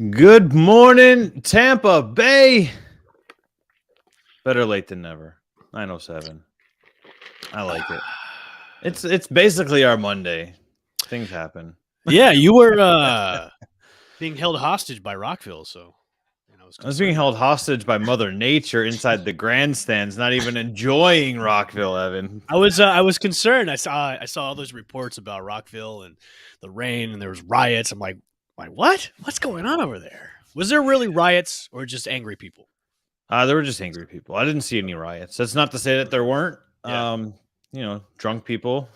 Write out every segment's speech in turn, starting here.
Good morning, Tampa Bay. Better late than never. 9:07. I like it. It's basically our Monday. Things happen. Yeah, you were being held hostage by Rockville, so I was I was being concerned. held hostage by Mother Nature inside the grandstands, not even enjoying Rockville, Evan. I was concerned. I saw all those reports about Rockville and the rain, and there was riots. I'm like what? What's going on over there? Was there really riots or just angry people? There were just angry people. I didn't see any riots. That's not to say that there weren't. Yeah. Drunk people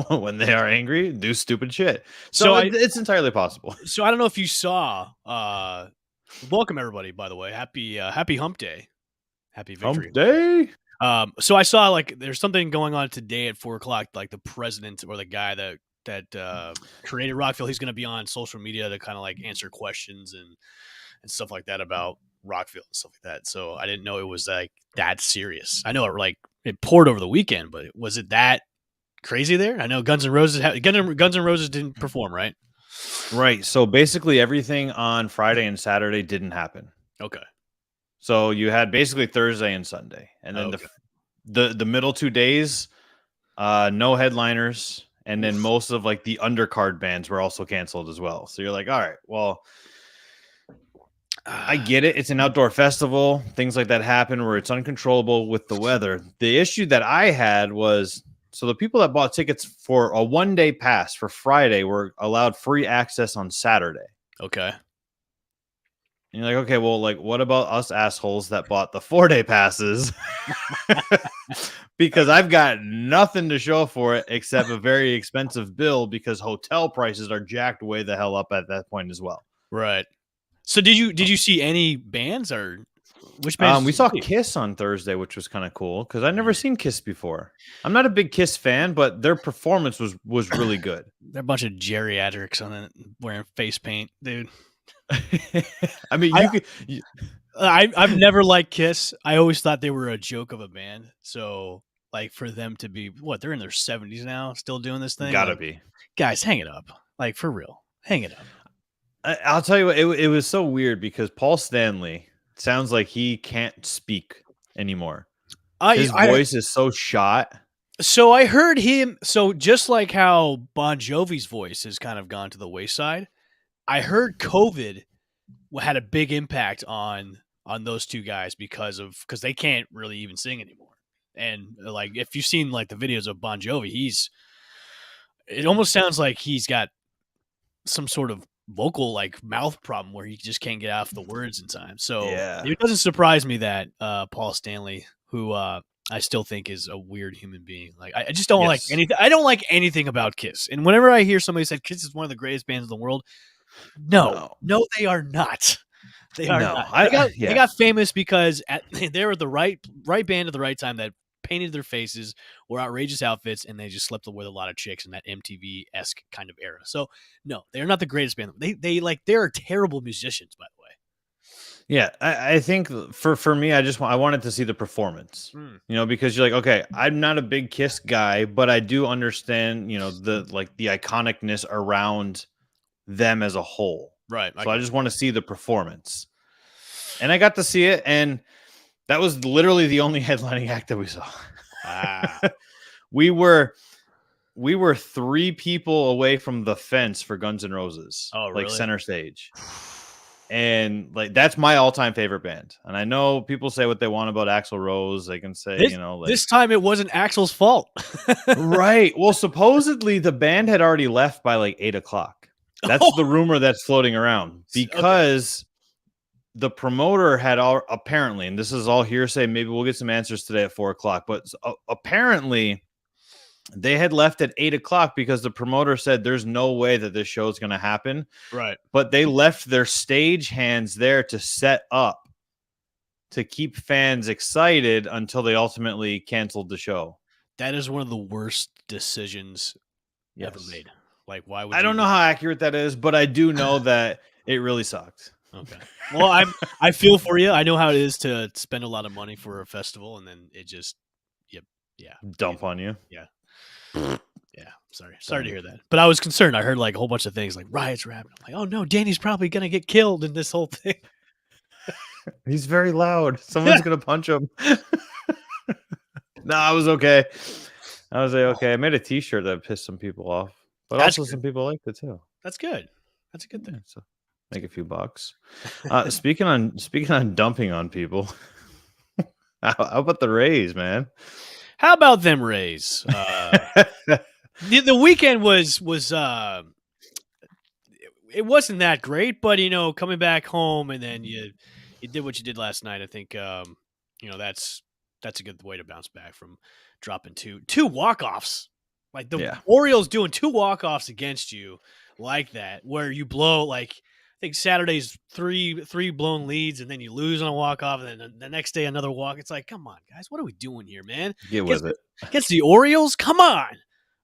when they are angry do stupid shit. So It's entirely possible. so I don't know if you saw. Welcome everybody, by the way. Happy Hump Day. Happy Victory Hump day. So I saw like there's something going on today at 4:00. Like the president or the guy that created Rockville, he's going to be on social media to kind of like answer questions and stuff like that about Rockville and stuff like that. So I didn't know it was like that serious. I know it poured over the weekend, but was it that crazy there? I know Guns N' Roses didn't perform, right? Right. So basically, everything on Friday and Saturday didn't happen. Okay. So you had basically Thursday and Sunday, and then Okay. the middle 2 days, no headliners, and then most of like the undercard bands were also canceled as well. So you're like, all right, well, I get it. It's an outdoor festival. Things like that happen where it's uncontrollable with the weather. The issue that I had was so the people that bought tickets for a 1-day pass for Friday were allowed free access on Saturday. Okay. And you're like, okay, well, like, what about us assholes that bought the 4-day passes? Because I've got nothing to show for it except a very expensive bill because hotel prices are jacked way the hell up at that point as well. Right. So did you see any bands or which bands? We saw Kiss on Thursday, which was kind of cool because I've never seen Kiss before. I'm not a big Kiss fan, but their performance was really good. They're a bunch of geriatrics on it wearing face paint, dude. I mean, I've never liked Kiss. I always thought they were a joke of a band. So like for them to be they're in their 70s now, still doing this thing. gotta Like, be. guys, hang it up. Like for real, hang it up. I'll tell you what, it was so weird because Paul Stanley sounds like he can't speak anymore. His voice is so shot. So I heard him. So just like how Bon Jovi's voice has kind of gone to the wayside, I heard COVID had a big impact on those two guys because they can't really even sing anymore. And like if you've seen like the videos of Bon Jovi, it almost sounds like he's got some sort of vocal like mouth problem where he just can't get out the words in time. So Yeah. it doesn't surprise me that Paul Stanley, who I still think is a weird human being. Like I just don't like anything. I don't like anything about Kiss. And whenever I hear somebody say Kiss is one of the greatest bands in the world, no, they are not. They are not. They got famous because they were the right band at the right time that painted their faces, wore outrageous outfits, and they just slept with a lot of chicks in that MTV-esque kind of era. So no, they're not the greatest band. They're terrible musicians, by the way. Yeah, I think for me, I wanted to see the performance, because you're like, okay, I'm not a big Kiss guy, but I do understand, the iconicness around them as a whole. Right. So I just want to see the performance. And I got to see it, and that was literally the only headlining act that we saw. We were 3 people away from the fence for Guns N' Roses. Oh, really? Like center stage. And like that's my all-time favorite band. And I know people say what they want about Axl Rose. They can say, this time it wasn't Axl's fault. Right. Well, supposedly the band had already left by like 8:00. That's the rumor that's floating around because the promoter had apparently, and this is all hearsay. Maybe we'll get some answers today at 4:00. But apparently, they had left at 8:00 because the promoter said there's no way that this show is going to happen. Right. But they left their stage hands there to set up to keep fans excited until they ultimately canceled the show. That is one of the worst decisions ever made. Like, why would I don't know how accurate that is, but I do know that it really sucked. Okay. Well, I feel for you. I know how it is to spend a lot of money for a festival and then it just, dump on you. Yeah. Yeah, sorry to hear that. But I was concerned. I heard like a whole bunch of things like riots were happening. I'm like, oh no, Danny's probably gonna get killed in this whole thing. He's very loud. Someone's gonna punch him. No, I was okay. I was okay. I made a T-shirt that pissed some people off, but That's also good. some people liked it too. That's good. That's a good thing. Yeah, so make a few bucks. Speaking on dumping on people, how about the Rays, man? How about them Rays? The weekend was it wasn't that great, but coming back home and then you did what you did last night. I think that's a good way to bounce back from dropping two walk-offs. Like the Orioles doing 2 walk-offs against you like that, where you blow like I think Saturday's three blown leads, and then you lose on a walk-off, and then the next day another walk. It's like, come on, guys, what are we doing here, man? Get with it. Against the Orioles, come on.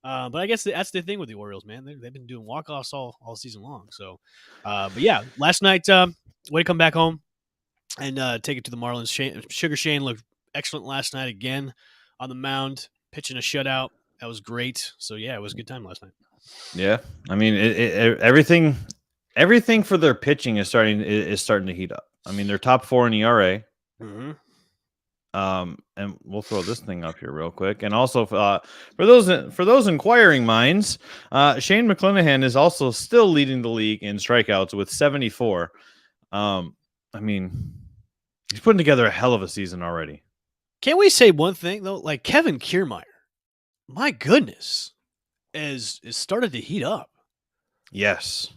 But I guess that's the thing with the Orioles, man. They've been doing walk-offs all season long. So, but yeah, last night, way to come back home and take it to the Marlins. Sugar Shane looked excellent last night again on the mound, pitching a shutout. That was great. So yeah, it was a good time last night. Yeah, I mean, everything for their pitching is starting to heat up. I mean, they're top 4 in ERA. Mm-hmm. And we'll throw this thing up here real quick. And also, for those inquiring minds, Shane McClanahan is also still leading the league in strikeouts with 74. I mean, he's putting together a hell of a season already. Can we say one thing though? Like Kevin Kiermaier, my goodness, is started to heat up. Yes,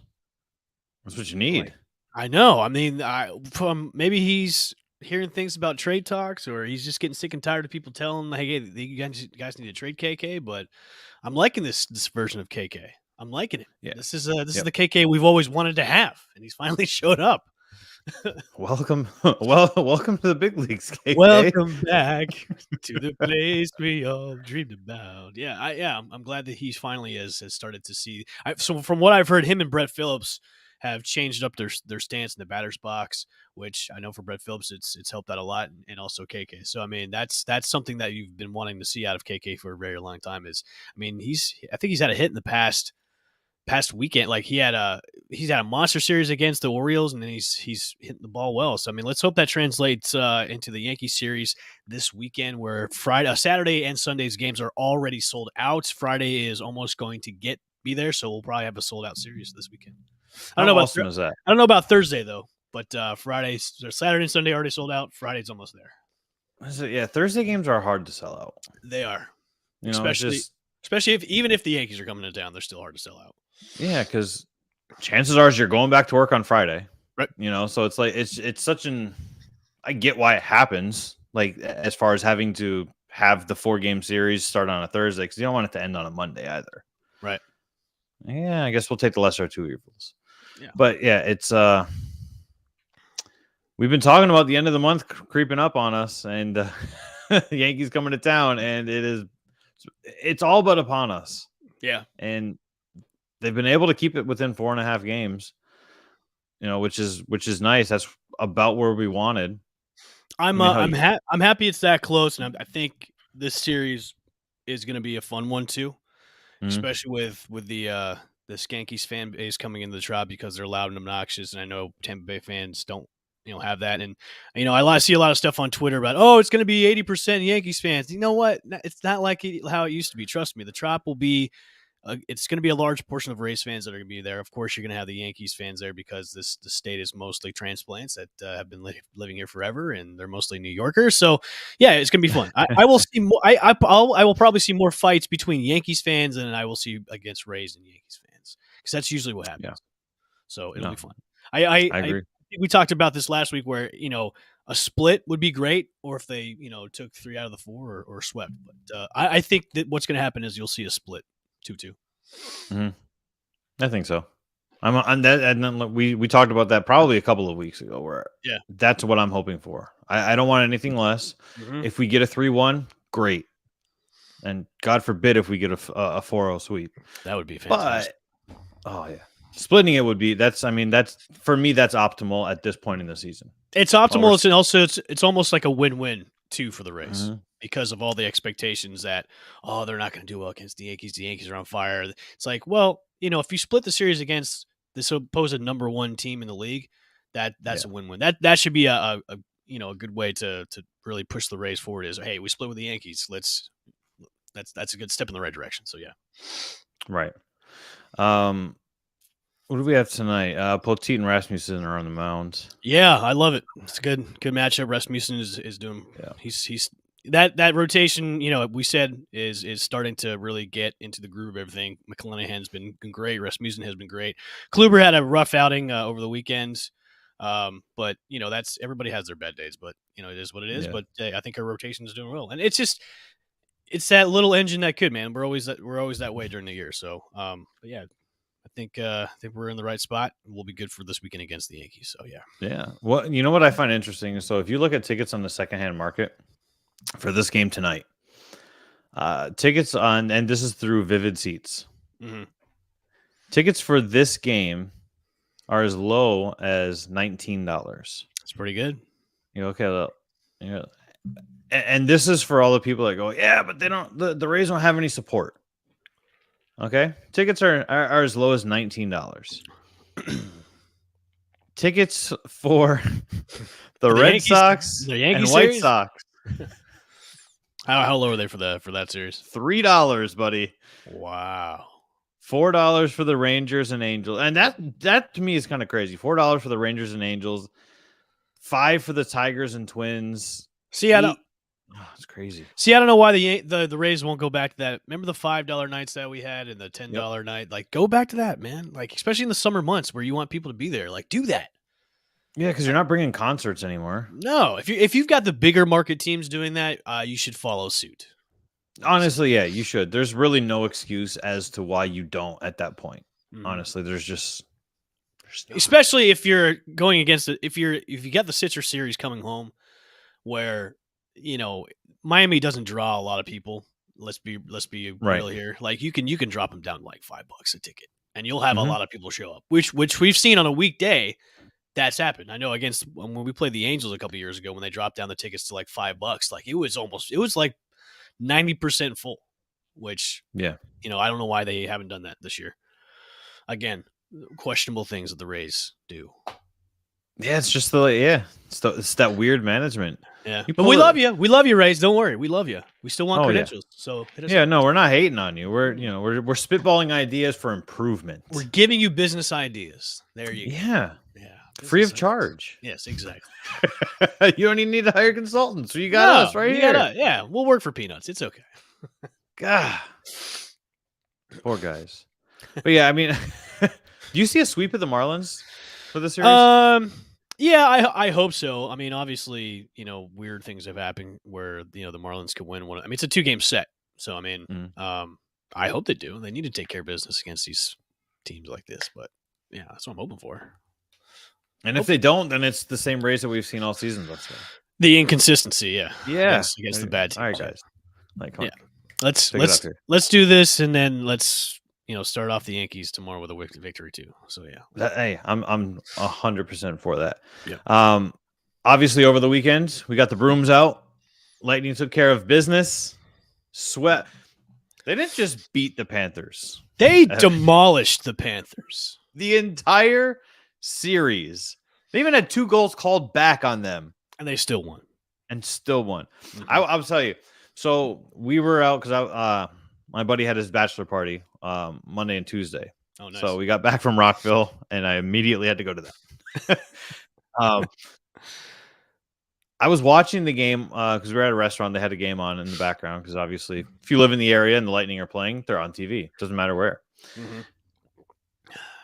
that's what you need. I know. I mean, maybe he's hearing things about trade talks, or he's just getting sick and tired of people telling him, "Hey, you guys need to trade KK." But I'm liking this version of KK. I'm liking it. Yeah. This is the KK we've always wanted to have, and he's finally showed up. Welcome to the big leagues, KK. Welcome back to the place we all dreamed about. Yeah, I'm glad that he finally has started to see. So from what I've heard, him and Brett Phillips have changed up their stance in the batter's box, which I know for Brett Phillips it's helped out a lot, and also KK. So I mean that's something that you've been wanting to see out of KK for a very long time. I think he's had a hit in the past weekend. Like he's had a monster series against the Orioles, and then he's hitting the ball well. So I mean, let's hope that translates into the Yankee series this weekend, where Saturday and Sunday's games are already sold out. Friday is almost going to be there, so we'll probably have a sold out series this weekend. I don't know about Thursday though, but Saturday and Sunday already sold out. Friday's almost there. Yeah, Thursday games are hard to sell out. They are, especially if the Yankees are coming to town, they're still hard to sell out. Yeah, because chances are you're going back to work on Friday, right? So it's like it's such an. I get why it happens, like as far as having to have the 4-game series start on a Thursday, because you don't want it to end on a Monday either, right? Yeah, I guess we'll take the lesser of 2 evils. Yeah. But yeah, it's we've been talking about the end of the month creeping up on us, and the Yankees coming to town, and it's all but upon us. Yeah, and they've been able to keep it within 4.5 games, which is nice. That's about where we wanted. I'm happy it's that close, and I think this series is going to be a fun one too, especially with the Skankies fan base coming into the Trop because they're loud and obnoxious, and I know Tampa Bay fans don't have that. And I see a lot of stuff on Twitter about it's going to be 80% Yankees fans. You know what? It's not like how it used to be. Trust me, the Trop will be. It's going to be a large portion of Rays fans that are going to be there. Of course, you're going to have the Yankees fans there because the state is mostly transplants that have been living here forever, and they're mostly New Yorkers. So, yeah, it's going to be fun. I will see more. I will probably see more fights between Yankees fans than I will see against Rays and Yankees fans, because that's usually what happens. Yeah. So it'll be fun. I agree. We talked about this last week, where a split would be great, or if they took 3 out of the 4 or swept. But I think that what's going to happen is you'll see a split. 2-2. Mm-hmm. I think so. I'm on that, and then we talked about that probably a couple of weeks ago. Where that's what I'm hoping for. I don't want anything less. Mm-hmm. If we get a 3-1, great, and God forbid if we get a 4-0 sweep. That would be fantastic. But splitting it would be that's for me that's optimal at this point in the season. It's optimal. And also it's almost like a win-win too for the Rays. Mm-hmm. because of all the expectations that, they're not going to do well against the Yankees. The Yankees are on fire. It's like, well, if you split the series against the supposed number one team in the league, that's a win-win. That should be a good way to really push the Rays forward. Is, hey, we split with the Yankees. That's a good step in the right direction. So yeah, right. What do we have tonight? Poteet and Rasmussen are on the mound. Yeah, I love it. It's a good matchup. Rasmussen is doing. Yeah. He's that rotation. We said is starting to really get into the groove of everything. McClanahan's been great. Rasmussen has been great. Kluber had a rough outing over the weekends. But that's, everybody has their bad days. But it is what it is. Yeah. But I think our rotation is doing well, and it's that little engine that could, man. We're always that way during the year. So, but yeah. I think we're in the right spot. We'll be good for this weekend against the Yankees. So yeah. Yeah. Well, you know what I find interesting? So if you look at tickets on the secondhand market for this game tonight, tickets on, and this is through Vivid Seats. Mm-hmm. Tickets for this game are as low as $19. That's pretty good. Okay. And this is for all the people that go, yeah, but they don't. The Rays don't have any support. Okay, tickets are as low as $19. Tickets for the Red Yankees, Sox and White series? Sox. How low are they for that series? $3, buddy. Wow. $4 for the Rangers and Angels, and that to me is kind of crazy. $4 for the Rangers and Angels, $5 for the Tigers and Twins. See, I don't. Oh, it's crazy. See, I don't know why the Rays won't go back to that. Remember the $5 nights that we had and the $10 night? Like, go back to that, man. Like, especially in the summer months where you want people to be there. Like, do that. Yeah, because you're not bringing concerts anymore. No, if you've got the bigger market teams doing that, you should follow suit. Honestly, yeah, you should. There's really no excuse as to why you don't at that point. Honestly, there's especially if you're going against it. If you got the Citrus series coming home, where Miami doesn't draw a lot of people. Let's be real here. Like you can drop them down to like $5 a ticket, and you'll have a lot of people show up. Which we've seen on a weekday. That's happened. I know when we played the Angels a couple years ago, when they dropped down the tickets to like $5, like it was like 90% full. Which I don't know why they haven't done that this year. Again, questionable things that the Rays do. Yeah, it's just it's that weird management. Yeah, but we love you. We love you, Rays. Don't worry, we love you. We still want credentials. Yeah. So no, we're not hating on you. We're we're spitballing ideas for improvement. We're giving you business ideas. There you go. Yeah. Free of charge. Yes, exactly. You don't even need to hire consultants. So you got us right here. Yeah, we'll work for peanuts. It's okay. God, poor guys. But yeah, I mean, do you see a sweep of the Marlins for the series? Yeah, I hope so. I mean, obviously, weird things have happened where the Marlins could win one. I mean, it's a 2-game set, so I mean, I hope they do. They need to take care of business against these teams like this. But yeah, that's what I'm hoping for. And if they don't, then it's the same Rays that we've seen all season. Let's say the inconsistency, yeah, against the bad teams. All right, guys, let's do this, and then let's start off the Yankees tomorrow with a victory too. So yeah, hey, I'm 100% for that. Yeah. Obviously over the weekend we got the brooms out. Lightning took care of business. Sweat. They didn't just beat the Panthers. They demolished the Panthers. The entire series. They even had 2 goals called back on them, and they still won. Mm-hmm. I'll tell you. So we were out because my buddy had his bachelor party Monday and Tuesday. Oh, nice. So we got back from Rockville, and I immediately had to go to that. I was watching the game because we were at a restaurant. They had a game on in the background because obviously, if you live in the area and the Lightning are playing, they're on TV. Doesn't matter where. Mm-hmm.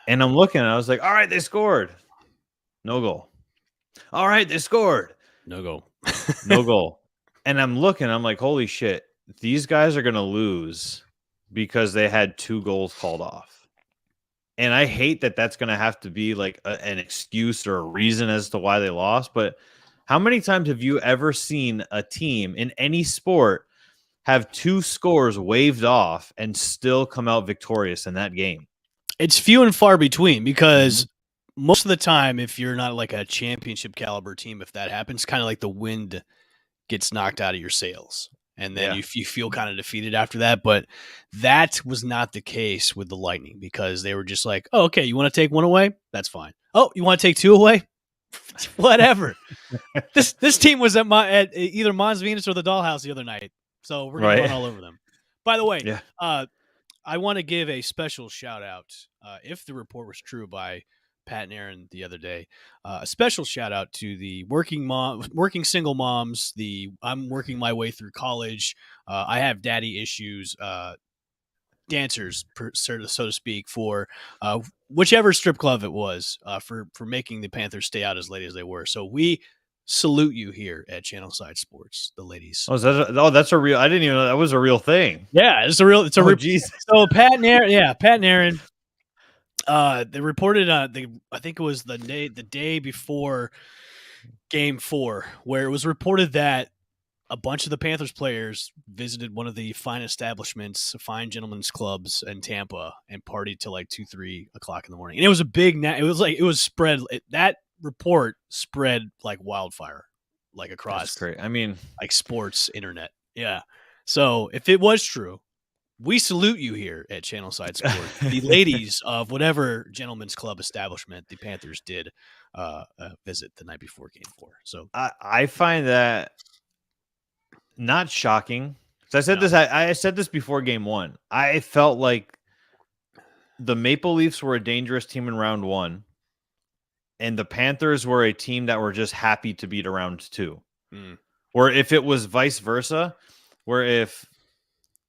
And I'm looking, and I was like, all right, they scored. No goal. All right, they scored. No goal. No goal. And I'm looking, I'm like, holy shit, these guys are going to lose because they had 2 goals called off. And I hate that that's going to have to be like an excuse or a reason as to why they lost. But how many times have you ever seen a team in any sport have 2 scores waved off and still come out victorious in that game? It's few and far between because most of the time, if you're not like a championship caliber team, if that happens, kind of like the wind gets knocked out of your sails. and then you feel kind of defeated after that. But that was not the case with the Lightning, because they were just like, oh, okay, you want to take one away? That's fine. Oh, you want to take two away? Whatever. This team was at either Mons Venus or the Dollhouse the other night, so we're going to run all over them. By the way, I want to give a special shout out, if the report was true by Pat and Aaron the other day, a special shout out to the working single moms. I'm working my way through college. I have daddy issues. Dancers, so to speak, for whichever strip club it was, for making the Panthers stay out as late as they were. So we salute you here at Channelside Sports, the ladies. That's a real. I didn't even know that was a real thing. Yeah, it's a real. So Pat and Aaron, they reported. I think it was the day before Game 4, where it was reported that a bunch of the Panthers players visited one of the fine establishments, fine gentlemen's clubs in Tampa, and partied till like 2-3 o'clock in the morning. And it was a big. It was spread. That report spread like wildfire, like across. That's great. I mean, like sports internet. Yeah. So if it was true, we salute you here at Channelside Sports, the ladies of whatever gentlemen's club establishment the Panthers did visit the night before Game 4. So I find that not shocking. So I said this before Game 1. I felt like the Maple Leafs were a dangerous team in round 1, and the Panthers were a team that were just happy to beat round 2. Or if it was vice versa, where if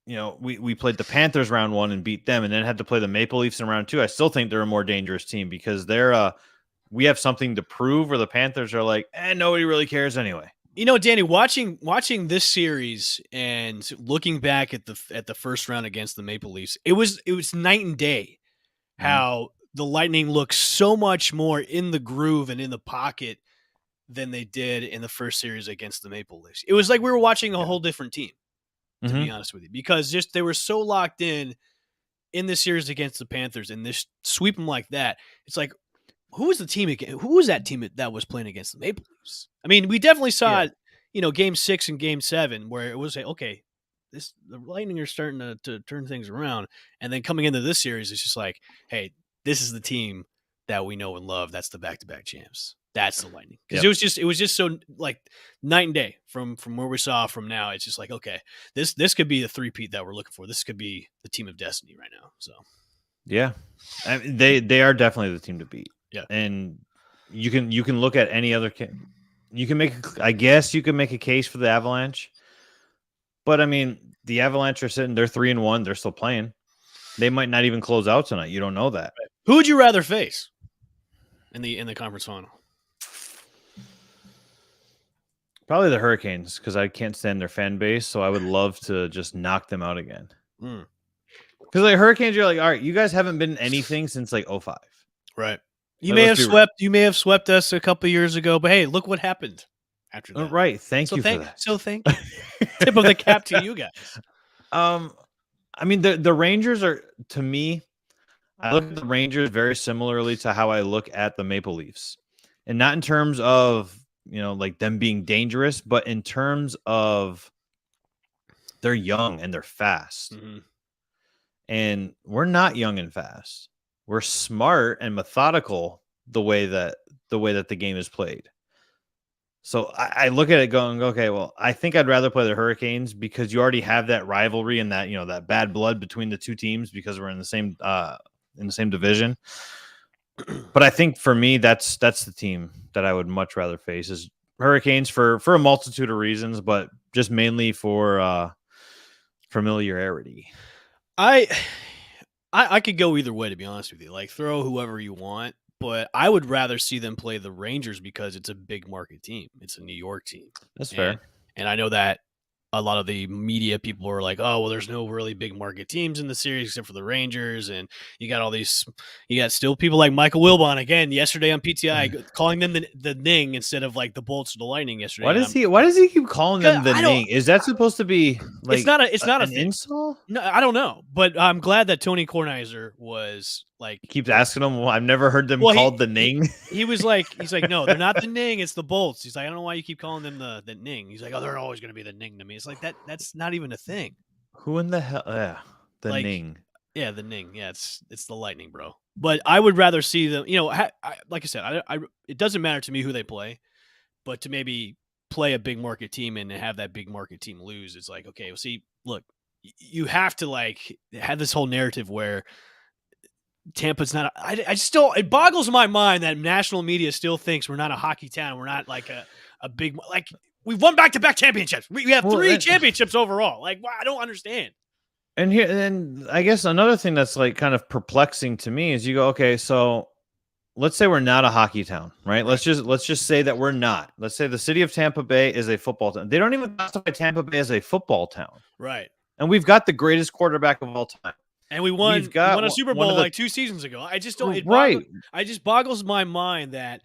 we played the Panthers round 1 and beat them, and then had to play the Maple Leafs in round 2, I still think they're a more dangerous team, because we have something to prove, where the Panthers are like, nobody really cares anyway. Danny, watching this series and looking back at the first round against the Maple Leafs, it was night and day how the Lightning looked so much more in the groove and in the pocket than they did in the first series against the Maple Leafs. It was like we were watching a whole different team, to be honest with you, because just they were so locked in this series against the Panthers, and this sweep them like that. It's like, who was the team again? Who was that team that was playing against the Maple Leafs? I mean, we definitely saw Game 6 and Game 7, where it was like, okay, the Lightning are starting to turn things around, and then coming into this series, it's just like, hey, this is the team that we know and love. That's the back-to-back champs. That's the Lightning, because it was just so like night and day from where we saw from now. It's just like, okay, this could be the three-peat that we're looking for. This could be the team of destiny right now. So yeah, I mean, they are definitely the team to beat. Yeah, and you can look at any other. You can make a case for the Avalanche, but I mean, the Avalanche are sitting. They're 3-1. They're still playing. They might not even close out tonight. You don't know that. Right. Who would you rather face in the conference final? Probably the Hurricanes, because I can't stand their fan base, so I would love to just knock them out again. Because like Hurricanes, you're like, all right, you guys haven't been anything since like 2005. Right. You may have swept us a couple years ago, but hey, look what happened after that. Right. Thank you for that. So thank you. Tip of the cap to you guys. I mean, the Rangers are, to me, I look at the Rangers very similarly to how I look at the Maple Leafs, and not in terms of like them being dangerous, but in terms of they're young and they're fast. And we're not young and fast. We're smart and methodical the way that the game is played. So I look at it going, okay, well, I think I'd rather play the Hurricanes, because you already have that rivalry and that, that bad blood between the two teams, because we're in the same division. But I think for me, that's the team that I would much rather face, is Hurricanes for a multitude of reasons, but just mainly for familiarity. I could go either way, to be honest with you. Like, throw whoever you want, but I would rather see them play the Rangers, because it's a big market team. It's a New York team. That's fair. And I know that a lot of the media people are like, oh, well, there's no really big market teams in the series except for the Rangers. And you got still people like Michael Wilbon, again, yesterday on PTI, calling them the Ning instead of like the Bolts or the Lightning yesterday. Why does he keep calling them the Ning? Is that supposed to be like it's not an insult? No, I don't know. But I'm glad that Tony Kornheiser was like, he keeps asking them. Well, I've never heard them called the Ning. He's like, no, they're not the Ning. It's the Bolts. He's like, I don't know why you keep calling them the Ning. He's like, oh, they're always going to be the Ning to me. It's like that's not even a thing. Who in the hell? Yeah, the Like, Ning. yeah, the Ning. Yeah, it's the Lightning, bro. But I would rather see them. Like I said, it doesn't matter to me who they play, but to maybe play a big market team and have that big market team lose, it's like, okay, well, see, look, you have to like have this whole narrative where Tampa's not. I just still, it boggles my mind that national media still thinks we're not a hockey town. We're not like a big, like, we've won back-to-back championships. We have 3 championships overall. Like, wow, I don't understand. And I guess another thing that's like kind of perplexing to me is you go, okay, so let's say we're not a hockey town, right? Let's just say that we're not. Let's say the city of Tampa Bay is a football town. They don't even classify Tampa Bay as a football town. Right. And we've got the greatest quarterback of all time. And we won a Super Bowl like 2 seasons ago. I just don't. It just boggles my mind that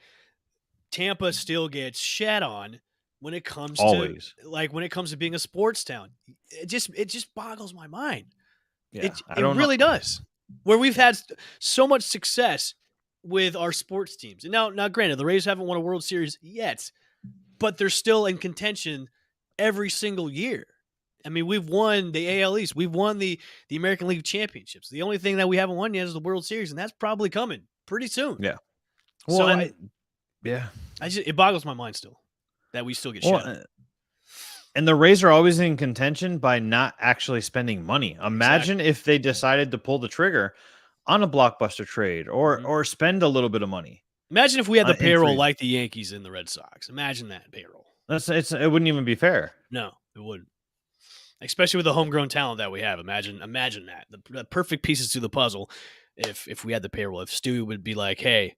Tampa still gets shat on when it comes to being a sports town. It just boggles my mind. Yeah, it really does. Where we've had so much success with our sports teams, and now granted, the Rays haven't won a World Series yet, but they're still in contention every single year. I mean, we've won the AL East. We've won the American League Championships. The only thing that we haven't won yet is the World Series, and that's probably coming pretty soon. Yeah. Well, it boggles my mind still that we still get shot. And the Rays are always in contention by not actually spending money. Imagine if they decided to pull the trigger on a blockbuster trade or spend a little bit of money. Imagine if we had the payroll like the Yankees and the Red Sox. Imagine that payroll. It wouldn't even be fair. No, it wouldn't. Especially with the homegrown talent that we have. Imagine that. The perfect pieces to the puzzle if we had the payroll. If Stewie would be like, hey,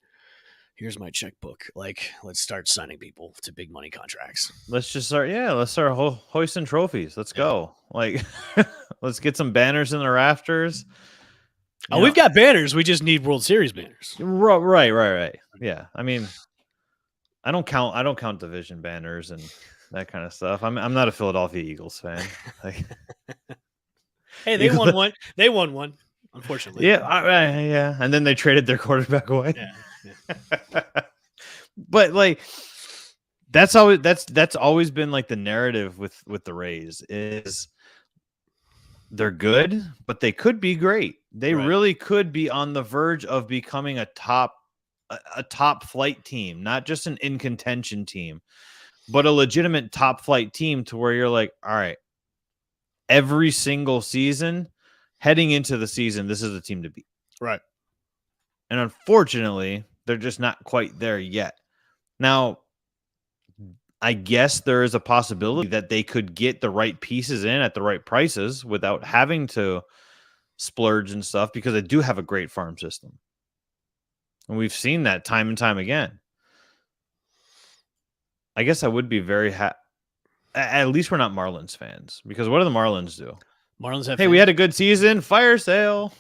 here's my checkbook. Like, let's start signing people to big money contracts. Let's start hoisting trophies. Let's go. Like, let's get some banners in the rafters. We've got banners. We just need World Series banners. Right. Yeah. I mean, I don't count division banners and that kind of stuff. I'm not a Philadelphia Eagles fan. Like, hey, they won one. They won one, unfortunately. Yeah. And then they traded their quarterback away. Yeah. But like, that's always been like the narrative with the Rays is they're good, but they could be great. They really could be on the verge of becoming a top flight team, not just an in contention team, but a legitimate top flight team to where you're like, all right, every single season heading into the season, this is a team to beat. Right. And unfortunately, they're just not quite there yet. Now, I guess there is a possibility that they could get the right pieces in at the right prices without having to splurge and stuff because they do have a great farm system. And we've seen that time and time again. I guess I would be very happy. At least we're not Marlins fans because what do the Marlins do? Marlins have. Hey, we had a good season. Fire sale.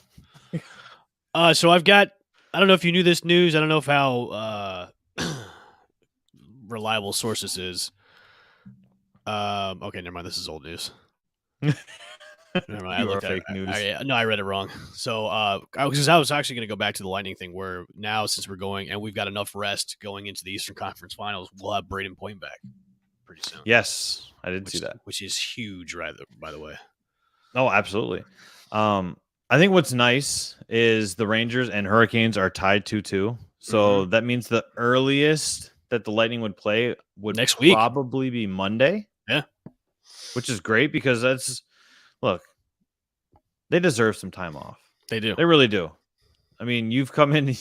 So I've got. I don't know if you knew this news. I don't know if how reliable source this is. Okay, never mind. This is old news. Never mind. I looked at fake news. I read it wrong. So I was actually going to go back to the Lightning thing where now since we're going and we've got enough rest going into the Eastern Conference Finals, we'll have Braden Point back pretty soon. Yes, I did see that, which is huge, right? By the way. Oh, absolutely. I think what's nice is the Rangers and Hurricanes are tied 2-2. So that means the earliest that the Lightning would play would next week probably be Monday. Yeah. Which is great because look, they deserve some time off. They do. They really do. I mean, you've come in,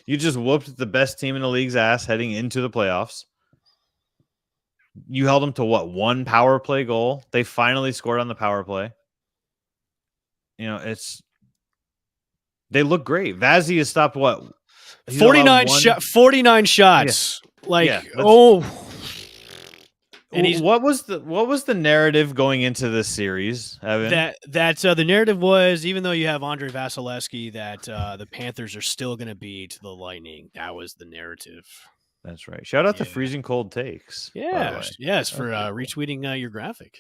you just whooped the best team in the league's ass heading into the playoffs. You held them to what? 1 power play goal. They finally scored on the power play. You know, they look great. Vazzy has stopped what? 49 shots. Yeah. Like, And what was the narrative going into this series, Evan? That the narrative was, even though you have Andre Vasilevsky, that the Panthers are still going to beat the Lightning. That was the narrative. That's right. Shout out to Freezing Cold Takes. Yeah, yes, for retweeting your graphic.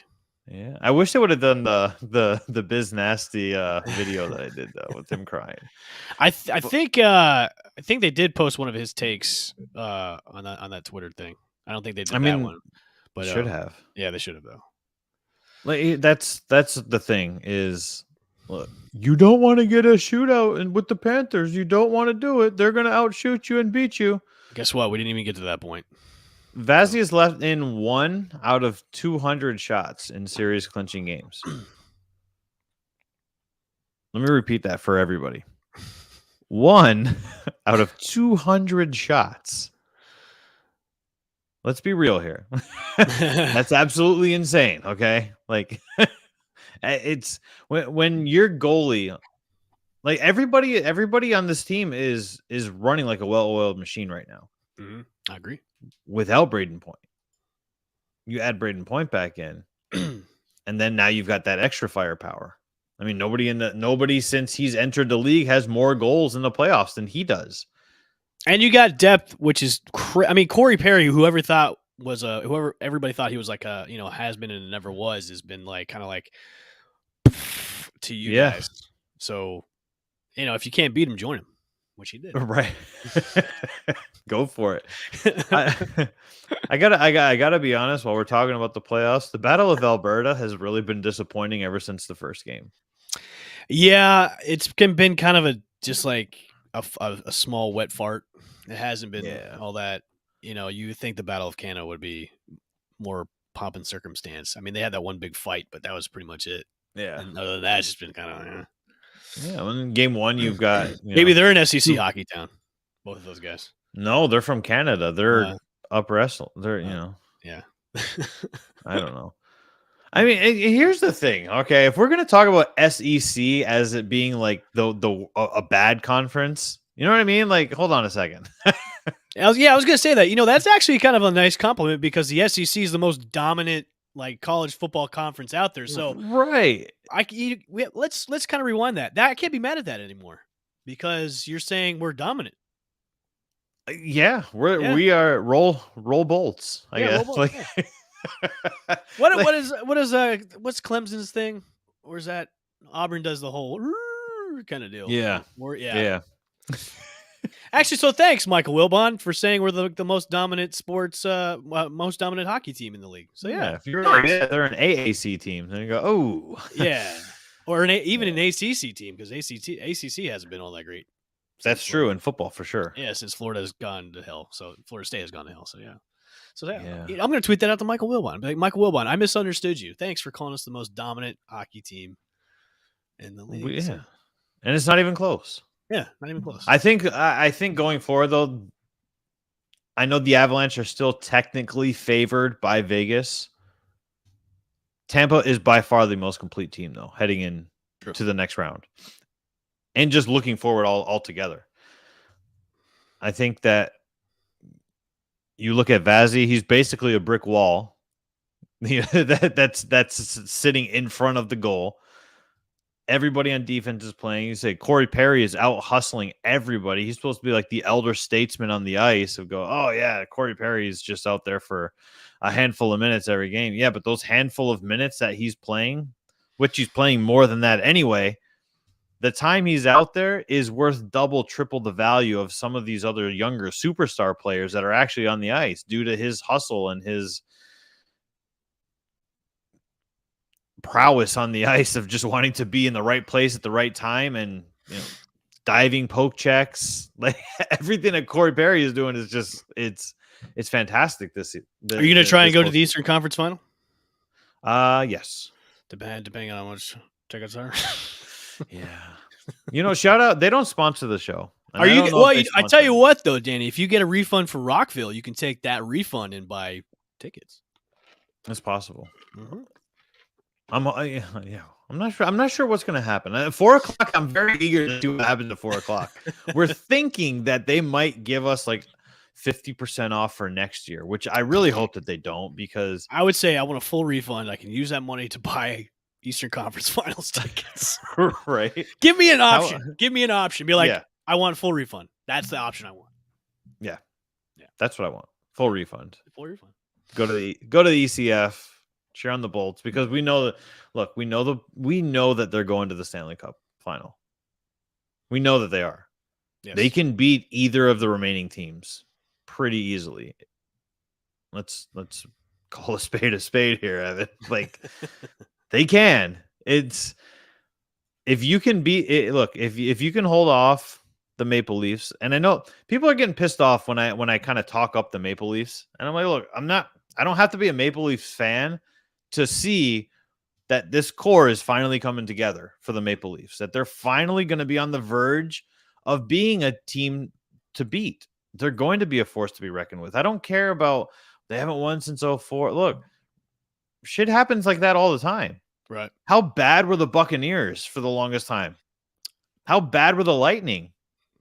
Yeah, I wish they would have done the Biz Nasty video that I did though with him crying. I think they did post one of his takes on that Twitter thing. I don't think they did that one, but should have. Yeah, they should have though. Like that's the thing is, look, you don't want to get a shootout and with the Panthers. You don't want to do it. They're going to outshoot you and beat you. Guess what? We didn't even get to that point. Vazzy is left in 1 out of 200 shots in series clinching games. Let me repeat that for everybody. 1 out of 200 shots. Let's be real here. That's absolutely insane. Okay. Like it's when your goalie, like everybody on this team is running like a well-oiled machine right now. Mm-hmm. I agree. Without Braden Point, you add Braden Point back in, and then now you've got that extra firepower. I mean, nobody since he's entered the league has more goals in the playoffs than he does. And you got depth, which is, I mean, Corey Perry, whoever everybody thought he was like a, has been and never was, has been like kind of like to you guys. So, if you can't beat him, join him, which he did. Right. Go for it. I gotta be honest. While we're talking about the playoffs, the Battle of Alberta has really been disappointing ever since the first game. Yeah, it's been kind of just like a small wet fart. It hasn't been all that. You think the Battle of Canada would be more pomp and circumstance. I mean, they had that one big fight, but that was pretty much it. Yeah. And other than that, it's just been kind of. Yeah. Well, in game 1, you've got maybe they're in SEC hockey town. Both of those guys. No, they're from Canada. They're up wrestle. They're yeah. I don't know. I mean, here's the thing. Okay, if we're gonna talk about SEC as it being like a bad conference, you know what I mean? Like, hold on a second. I was gonna say that. That's actually kind of a nice compliment because the SEC is the most dominant like college football conference out there. So right, let's kind of rewind that. I can't be mad at that anymore because you're saying we're dominant. Yeah, we are roll bolts. I guess. Roll bolts, what's Clemson's thing? Or is that Auburn does the whole kind of deal? Yeah. Yeah. Actually, so thanks, Michael Wilbon, for saying we're the most dominant most dominant hockey team in the league. So yeah, if you're they're an AAC team, then you go, oh yeah, or even an ACC team because ACC hasn't been all that great. That's true in football for sure. Yeah, since Florida's gone to hell, so Florida State has gone to hell. So yeah. So I'm going to tweet that out to Michael Wilbon. Like, Michael Wilbon, I misunderstood you. Thanks for calling us the most dominant hockey team in the league. Yeah, and it's not even close. Yeah, not even close. I think going forward though, I know the Avalanche are still technically favored by Vegas. Tampa is by far the most complete team though, heading in to the next round, and just looking forward all together. I think that. You look at Vazzy; he's basically a brick wall. That's sitting in front of the goal. Everybody on defense is playing. You say Corey Perry is out hustling everybody. He's supposed to be like the elder statesman on the ice. Of go, oh yeah, Corey Perry is just out there for a handful of minutes every game. Yeah, but those handful of minutes that he's playing, which he's playing more than that anyway. The time he's out there is worth double, triple the value of some of these other younger superstar players that are actually on the ice due to his hustle and his prowess on the ice of just wanting to be in the right place at the right time and diving poke checks. Like everything that Corey Perry is doing is just it's fantastic. Are you going to try and go to the Eastern Conference Final? Yes. Depending on how much tickets are. Yeah. Shout out. They don't sponsor the show. I tell you what, though, Danny, if you get a refund for Rockville, you can take that refund and buy tickets. It's possible. Mm-hmm. I'm not sure. I'm not sure what's going to happen at 4:00. I'm very eager to see what happens at 4:00. We're thinking that they might give us like 50% off for next year, which I really hope that they don't, because I would say I want a full refund. I can use that money to buy Eastern Conference Finals tickets. Right. Give me an option. Be like, I want full refund. That's the option I want. Yeah. That's what I want. Full refund. Full refund. Go to the ECF, cheer on the Bolts, because we know that. Look, we know that they're going to the Stanley Cup final. We know that they are. Yes. They can beat either of the remaining teams pretty easily. Let's call a spade here, Evan. Like They can. It's if you can look, if you can hold off the Maple Leafs, and I know people are getting pissed off when I kind of talk up the Maple Leafs, and I'm like, look, I don't have to be a Maple Leafs fan to see that this core is finally coming together for the Maple Leafs, that they're finally going to be on the verge of being a team to beat. They're going to be a force to be reckoned with. I don't care about they haven't won since 04. Look, shit happens like that all the time. Right. How bad were the Buccaneers for the longest time? How bad were the Lightning?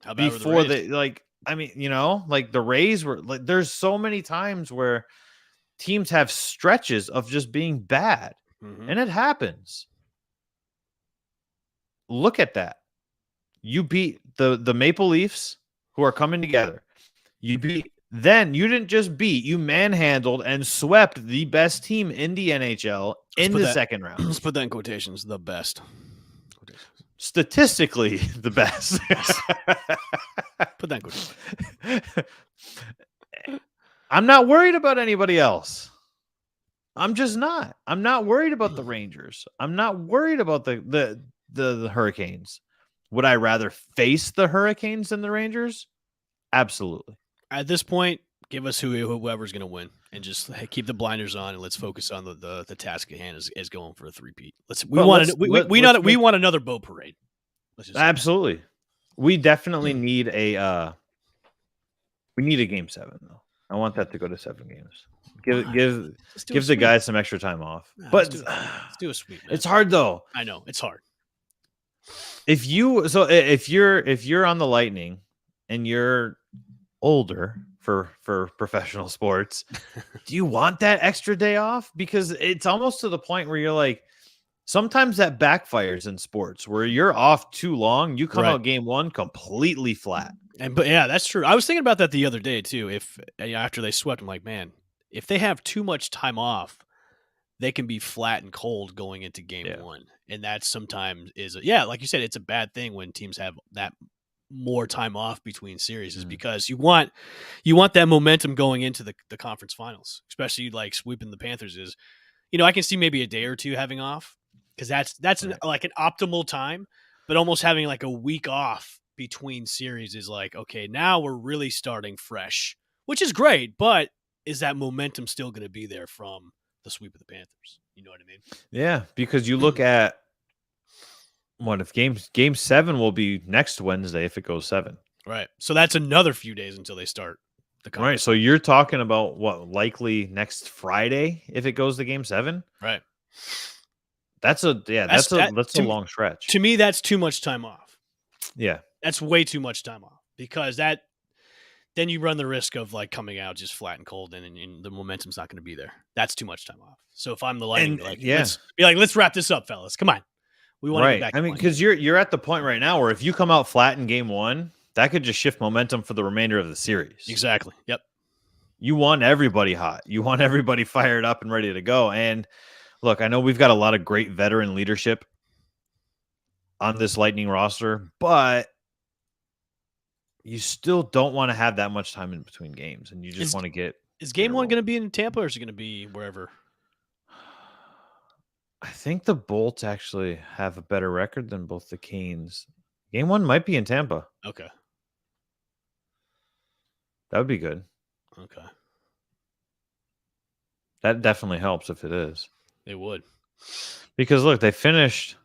How bad before were the Rays? like the Rays were like, there's so many times where teams have stretches of just being bad, and it happens. Look at that. You beat the Maple Leafs, who are coming together. You didn't just beat, you manhandled and swept the best team in the NHL in the second round. Let's put that in quotations. The best. Statistically, the best. Put that in quotations. I'm not worried about anybody else. I'm just not. I'm not worried about the Rangers. I'm not worried about the Hurricanes. Would I rather face the Hurricanes than the Rangers? Absolutely. At this point, give us whoever's going to win, and just keep the blinders on, and let's focus on the task at hand is going for a three-peat. We want another boat parade. Absolutely. We definitely need a game 7 though. I want that to go to 7 games. Give the guys some extra time off. No, but let's do a sweep. Man. It's hard though. I know it's hard. If you're on the Lightning and you're older for professional sports, do you want that extra day off? Because it's almost to the point where you're like, sometimes that backfires in sports where you're off too long. You come out game 1 completely flat. But yeah, that's true. I was thinking about that the other day too. If after they swept, I'm like, man, if they have too much time off, they can be flat and cold going into game 1. And that sometimes like you said, it's a bad thing when teams have that more time off between series, is because you want that momentum going into the conference finals, especially like sweeping the Panthers is, I can see maybe a day or two having off, because that's like an optimal time, but almost having like a week off between series is like, okay, now we're really starting fresh, which is great, but is that momentum still going to be there from the sweep of the Panthers? You know what I mean? Yeah, because you look at what if game 7 will be next Wednesday if it goes 7. Right. So that's another few days until they start the conference. Right. So you're talking about what, likely next Friday if it goes to game 7? Right. That's a long stretch. To me, that's too much time off. Yeah. That's way too much time off, because then you run the risk of like coming out just flat and cold, and the momentum's not going to be there. That's too much time off. So if I'm the Lightning, let's wrap this up, fellas. Come on. We want to get back. I mean, because you're at the point right now where if you come out flat in game 1, that could just shift momentum for the remainder of the series. Exactly. Yep. You want everybody hot. You want everybody fired up and ready to go. And look, I know we've got a lot of great veteran leadership on this Lightning roster, but you still don't want to have that much time in between games, and you just want to get. Is game 1 going to be in Tampa, or is it going to be wherever? I think the Bolts actually have a better record than both the Canes. Game 1 might be in Tampa. Okay. That would be good. Okay. That definitely helps if it is. It would. Because look, they finished.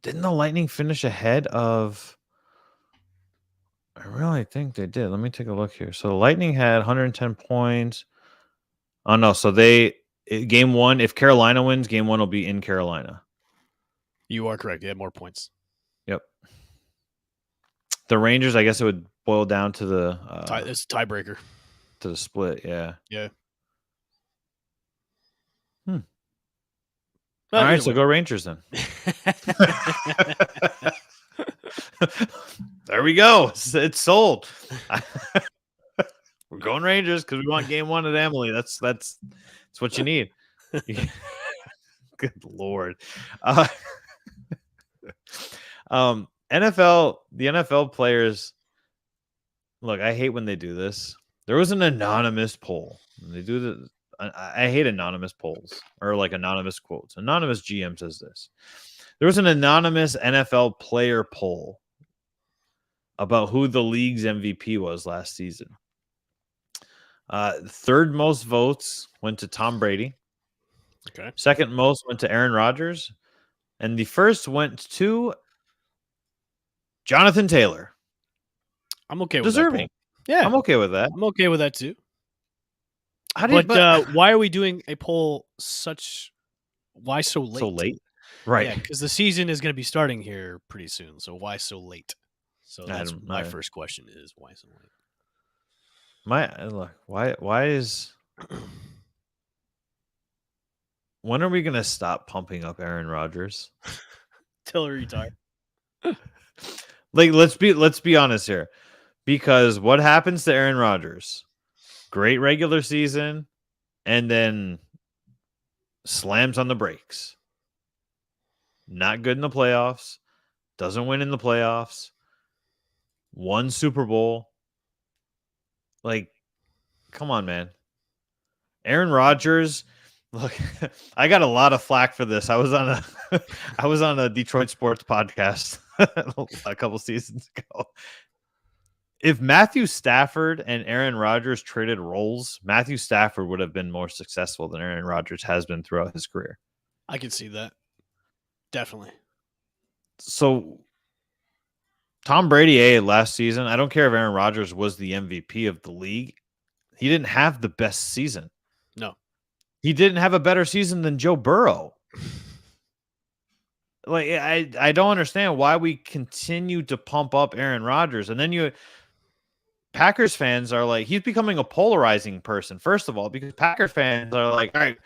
Didn't the Lightning finish ahead of? I really think they did. Let me take a look here. So the Lightning had 110 points. Oh no! So game 1. If Carolina wins, game 1 will be in Carolina. You are correct. They had more points. Yep. The Rangers, I guess it would boil down to the it's a tiebreaker. To the split, yeah. Yeah. All right, so go Rangers then. There we go. It's sold. We're going Rangers because we want game 1 at Emily. That's what you need. Good Lord. The NFL players. Look, I hate when they do this. There was an anonymous poll. And they do I hate anonymous polls or like anonymous quotes. Anonymous GM says this. There was an anonymous NFL player poll about who the league's MVP was last season. Third most votes went to Tom Brady. Okay. Second most went to Aaron Rodgers. And the first went to Jonathan Taylor. I'm okay with Deserving. that. Yeah. I'm okay with that. I'm okay with that too. But why are we doing a poll why so late? So late? Right. Yeah, because the season is going to be starting here pretty soon. So why so late? So that's my first question is why so late? Why is when are we gonna stop pumping up Aaron Rodgers? Till he retire. Like let's be honest here. Because what happens to Aaron Rodgers? Great regular season and then slams on the brakes. Not good in the playoffs. Doesn't win in the playoffs. Won Super Bowl. Like, come on, man. Aaron Rodgers. Look, I got a lot of flack for this. I was on a Detroit sports podcast a couple seasons ago. If Matthew Stafford and Aaron Rodgers traded roles, Matthew Stafford would have been more successful than Aaron Rodgers has been throughout his career. I can see that. Definitely. So Tom Brady, last season, I don't care if Aaron Rodgers was the MVP of the league. He didn't have the best season. No. He didn't have a better season than Joe Burrow. Like, I don't understand why we continue to pump up Aaron Rodgers. And then Packers fans are like, he's becoming a polarizing person, first of all, because Packers fans are like, all right,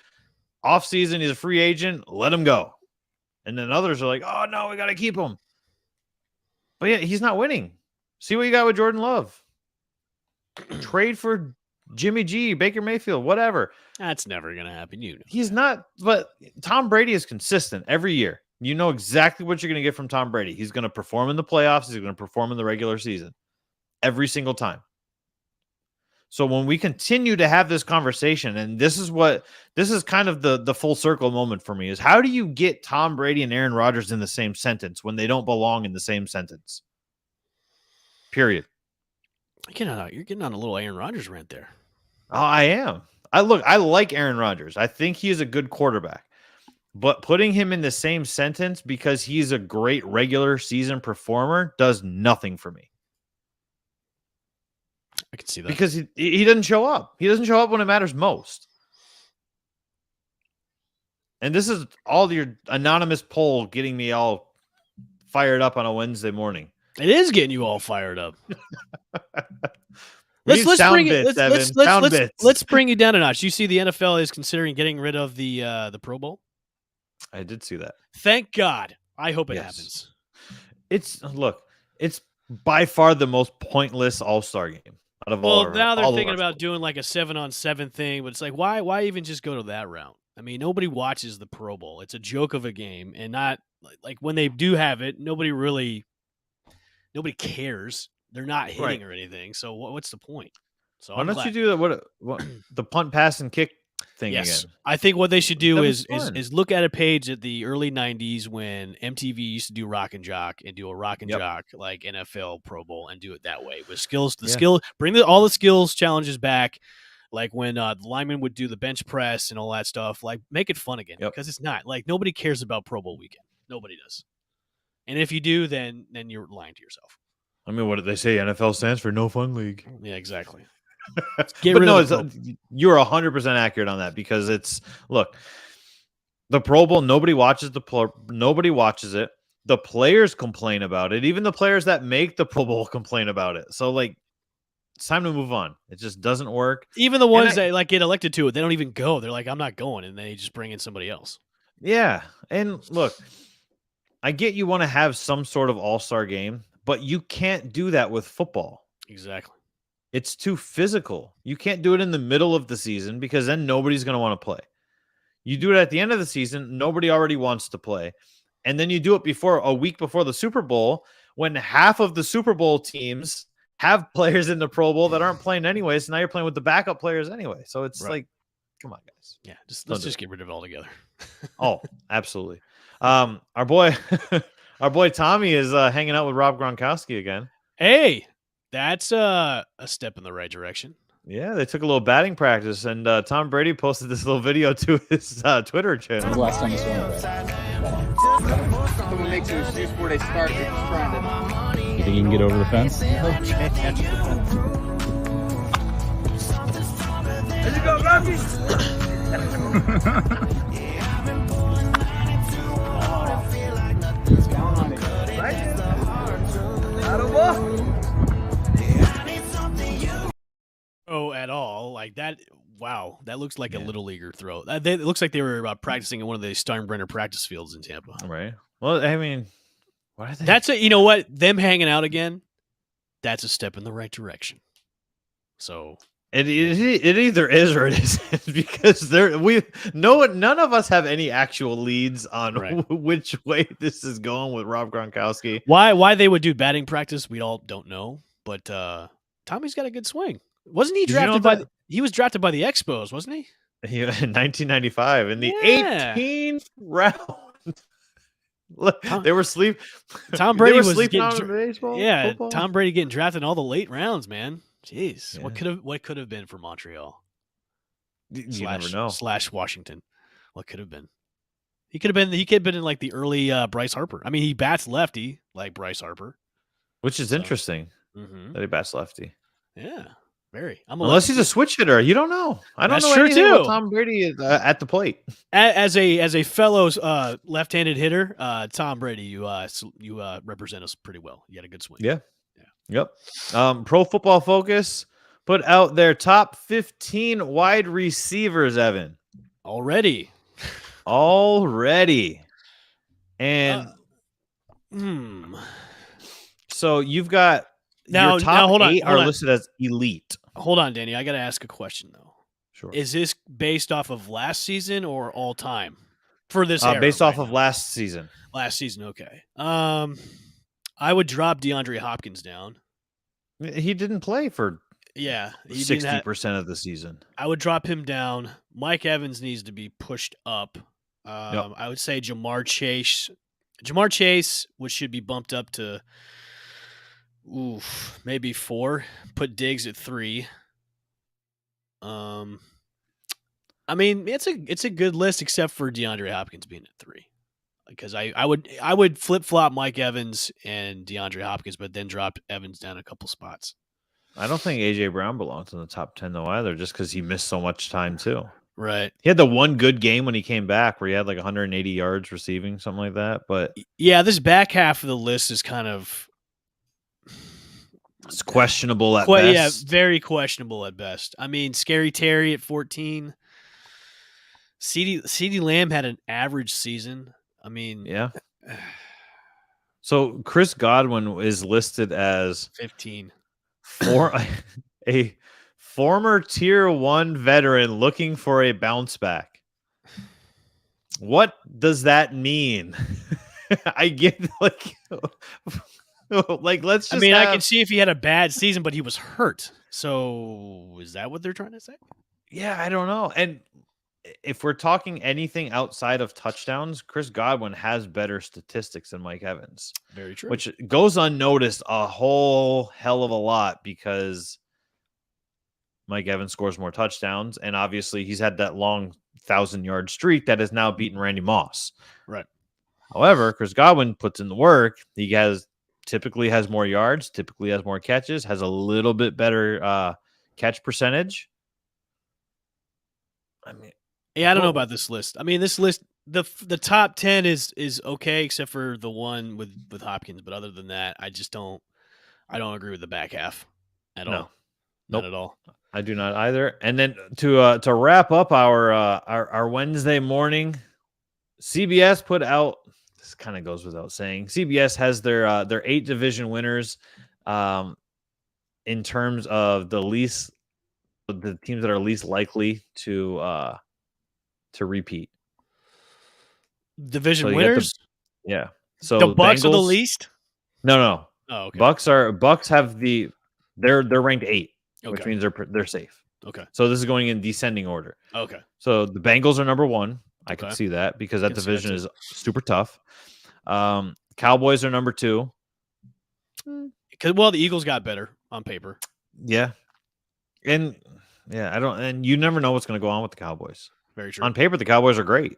offseason, he's a free agent, let him go. And then others are like, oh, no, we got to keep him. But yeah, he's not winning. See what you got with Jordan Love. Trade for Jimmy G, Baker Mayfield, whatever. That's never going to happen. He's not, but Tom Brady is consistent every year. You know exactly what you're going to get from Tom Brady. He's going to perform in the playoffs. He's going to perform in the regular season every single time. So when we continue to have this conversation, and this is kind of the full circle moment for me, is how do you get Tom Brady and Aaron Rodgers in the same sentence when they don't belong in the same sentence? Period. You're getting on a little Aaron Rodgers rant there. Oh, I am. I like Aaron Rodgers. I think he is a good quarterback. But putting him in the same sentence because he's a great regular season performer does nothing for me. I can see that. Because he doesn't show up. He doesn't show up when it matters most. And this is all your anonymous poll getting me all fired up on a Wednesday morning. It is getting you all fired up. Let's bring you down a notch. You see the NFL is considering getting rid of the Pro Bowl? I did see that. Thank God. I hope it happens. It's by far the most pointless all-star game out of all. Well, now they're thinking about doing like a 7-on-7 thing, but it's like why even just go to that route? I mean, nobody watches the Pro Bowl. It's a joke of a game, and not like when they do have it, nobody cares. They're not hitting or anything. So what's the point? So why don't you do what the punt, pass, and kick thing again? I think what they should do is look at a page at the early 90s when MTV used to do Rock and Jock and do a Rock and Jock like NFL Pro Bowl and do it that way with skills. Bring all the skills challenges back, like when the lineman would do the bench press and all that stuff. Like make it fun again because it's not like nobody cares about Pro Bowl weekend. Nobody does. And if you do, then you're lying to yourself. I mean, what did they say? NFL stands for No Fun League. Yeah, exactly. You're 100% accurate on that because the Pro Bowl. Nobody watches nobody watches it. The players complain about it. Even the players that make the Pro Bowl complain about it. So like, it's time to move on. It just doesn't work. Even the ones that like get elected to it, they don't even go. They're like, I'm not going, and they just bring in somebody else. Yeah, and look, I get you want to have some sort of all-star game, but you can't do that with football. Exactly. It's too physical. You can't do it in the middle of the season because then nobody's going to want to play. You do it at the end of the season, nobody already wants to play. And then you do it a week before the Super Bowl when half of the Super Bowl teams have players in the Pro Bowl that aren't playing anyway. So now you're playing with the backup players anyway. So it's like, Come on, guys. Yeah, let's just get rid of it altogether. Oh, absolutely. Our boy, our boy Tommy is hanging out with Rob Gronkowski again. Hey, that's a step in the right direction. Yeah, they took a little batting practice, and Tom Brady posted this little video to his Twitter channel. The last time I saw him. Someone makes an excuse before they start. They're just trying to. You think you can get over the fence? Let's go, Oh, at all like that? Wow, that looks like a little leaguer throw. It looks like they were practicing in one of the Steinbrenner practice fields in Tampa. Right. Well, I mean, what are they? That's it. You know what? Them hanging out again. That's a step in the right direction. So it either is or it isn't because none of us have any actual leads on which way this is going with Rob Gronkowski. Why they would do batting practice, we all don't know. But Tommy's got a good swing. Wasn't he drafted he was drafted by the Expos, wasn't he? In 1995 in the 18th round. Look, they were sleeping. Tom Brady was sleeping getting on baseball. Yeah, football. Tom Brady getting drafted in all the late rounds, man. Jeez, Yeah. what could have been for Montreal? You never know. / Washington. What could have been? He could have been in like the early Bryce Harper. I mean, he bats lefty like Bryce Harper, Which is interesting that he bats lefty. Yeah, very. Unless he's a switch hitter, you don't know. I don't That's know true anything too. about Tom Brady at the plate. As a fellow left-handed hitter, Tom Brady, you represent us pretty well. You had a good swing. Yeah. Yep. Pro Football Focus put out their top 15 wide receivers, Evan. Already. And so you've got your top hold on, 8 hold are on. listed as elite. Hold on, Danny. I got to ask a question though. Sure. Is this based off of last season or all time for this era based off right of now? last season. Last season, okay. I would drop DeAndre Hopkins down. He didn't play for 60% of the season. I would drop him down. Mike Evans needs to be pushed up. I would say Jamar Chase, which should be bumped up to maybe 4. Put Diggs at 3. I mean, it's a good list except for DeAndre Hopkins being at 3. Because I would flip-flop Mike Evans and DeAndre Hopkins, but then drop Evans down a couple spots. I don't think A.J. Brown belongs in the top 10, though, either, just because he missed so much time, too. Right. He had the one good game when he came back where he had like 180 yards receiving, something like that. But yeah, this back half of the list is kind of... It's questionable at best. Yeah, very questionable at best. I mean, Scary Terry at 14. CeeDee Lamb had an average season. I mean, yeah. So Chris Godwin is listed as 15 for a former tier 1 veteran looking for a bounce back. What does that mean? I get like let's just I can see if he had a bad season, but he was hurt. So is that what they're trying to say? Yeah, I don't know. And if we're talking anything outside of touchdowns, Chris Godwin has better statistics than Mike Evans. Very true. Which goes unnoticed a whole hell of a lot because Mike Evans scores more touchdowns. And obviously he's had that long 1,000-yard streak that has now beaten Randy Moss. Right. However, Chris Godwin puts in the work. He typically has more yards, typically has more catches, has a little bit better catch percentage. I mean, yeah, I don't know about this list. I mean, this list, the top 10 is okay, except for the one with Hopkins. But other than that, I don't agree with the back half at all. Not at all. I do not either. And then to wrap up our Wednesday morning, CBS put out. This kind of goes without saying. CBS has their 8 division winners, in terms of the teams that are least likely to repeat. Division winners? Yeah. So the Bucks Bengals, are the least? No. Oh, okay. Bucks have they're ranked 8, which means they're safe. Okay. So this is going in descending order. Okay. So the Bengals are number 1. I can Okay. see that because that Can see that division too. is super tough. Cowboys are number 2. Well, the Eagles got better on paper. Yeah. And you never know what's going to go on with the Cowboys. Very true. On paper, the Cowboys are great.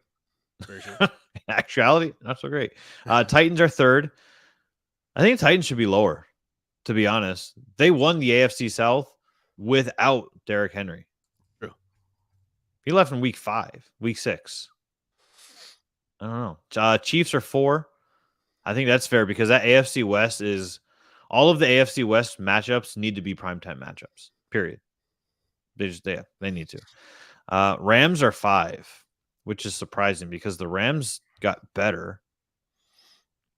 Very true. In actuality, not so great. Titans are 3rd. I think the Titans should be lower, to be honest. They won the AFC South without Derrick Henry. True. He left in week 6. I don't know. Chiefs are 4. I think that's fair because that AFC West is all of the AFC West matchups need to be primetime matchups. Period. They need to. Rams are 5, which is surprising because the Rams got better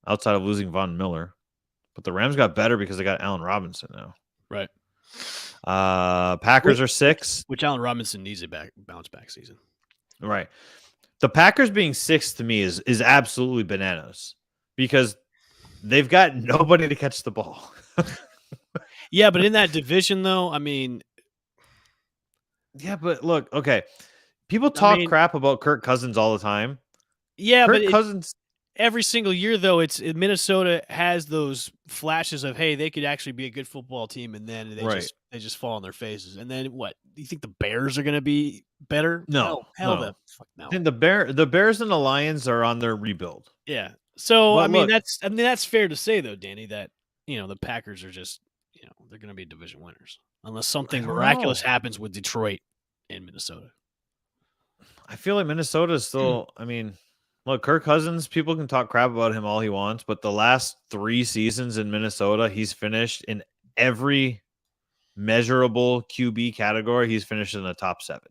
outside of losing Von Miller, but the Rams got better because they got Allen Robinson now. Right. Packers are 6, which Allen Robinson needs a bounce back season. Right. The Packers being 6 to me is absolutely bananas because they've got nobody to catch the ball. Yeah, but in that division, though, I mean, yeah, but look, okay. People talk crap about Kirk Cousins all the time. Yeah, Kirk Cousins every single year, though, Minnesota has those flashes of, hey, they could actually be a good football team, and then they just fall on their faces. And then what? Do you think the Bears are going to be better? No, hell no. the fuck no. And the Bears and the Lions are on their rebuild. Yeah. So But that's fair to say though, Danny, that the Packers are just they're going to be division winners unless something miraculous happens with Detroit and Minnesota. I feel like Minnesota is still. I mean, look, Kirk Cousins. People can talk crap about him all he wants, but the last 3 seasons in Minnesota, he's finished in every measurable QB category. He's finished in the top 7.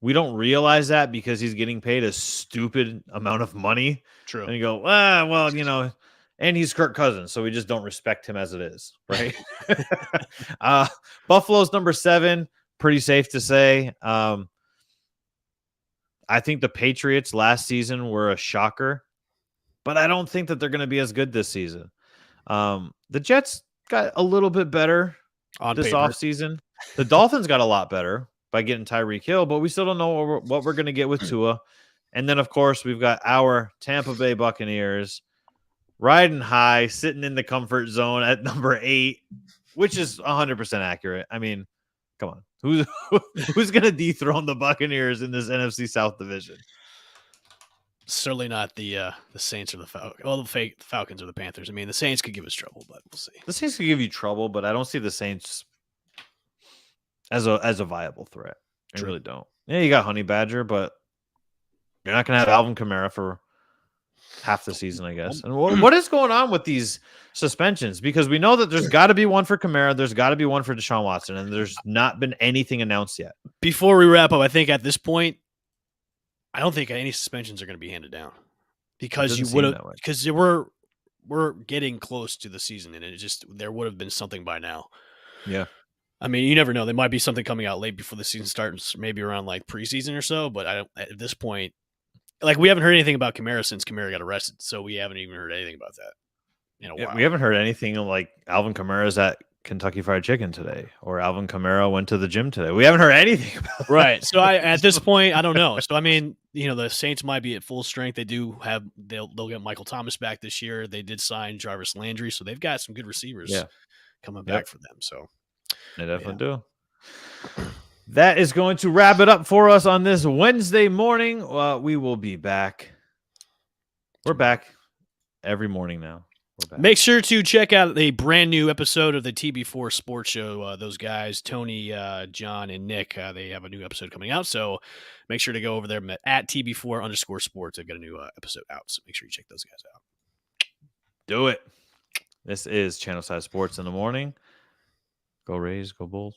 We don't realize that because he's getting paid a stupid amount of money. True. And you go, well, and he's Kirk Cousins, so we just don't respect him as it is, right? Buffalo's number 7, pretty safe to say. I think the Patriots last season were a shocker, but I don't think that they're going to be as good this season. The Jets got a little bit better this offseason. The Dolphins got a lot better by getting Tyreek Hill, but we still don't know what we're going to get with Tua. And then, of course, we've got our Tampa Bay Buccaneers riding high, sitting in the comfort zone at number 8, which is 100% accurate. I mean, come on. Who's going to dethrone the Buccaneers in this NFC South division? Certainly not the Saints or the Falcons. Well, the Falcons or the Panthers. I mean, the Saints could give us trouble, but we'll see. The Saints could give you trouble, but I don't see the Saints as a viable threat. I really don't. Yeah, you got Honey Badger, but you're not going to have Alvin Kamara for half the season, I guess. And what is going on with these suspensions? Because we know that there's got to be one for Kamara, there's got to be one for Deshaun Watson, and there's not been anything announced yet. Before we wrap up, I think at this point, I don't think any suspensions are going to be handed down because we're getting close to the season, and there would have been something by now. Yeah. I mean, you never know. There might be something coming out late before the season starts, maybe around like preseason or so. But at this point, like we haven't heard anything about Kamara since Kamara got arrested, so we haven't even heard anything about that in a while. We haven't heard anything like Alvin Kamara's at Kentucky Fried Chicken today, or Alvin Kamara went to the gym today. We haven't heard anything about that. Right. So at this point, I don't know. So I mean, the Saints might be at full strength. They'll get Michael Thomas back this year. They did sign Jarvis Landry, so they've got some good receivers coming back for them. So. They definitely do. That is going to wrap it up for us on this Wednesday morning. We will be back. We're back every morning now. Make sure to check out a brand new episode of the TB4 Sports Show. Those guys, Tony, John, and Nick, they have a new episode coming out. So make sure to go over there at TB4_sports. They've got a new episode out. So make sure you check those guys out. Do it. This is Channelside Sports in the morning. Go Rays, go Bulls.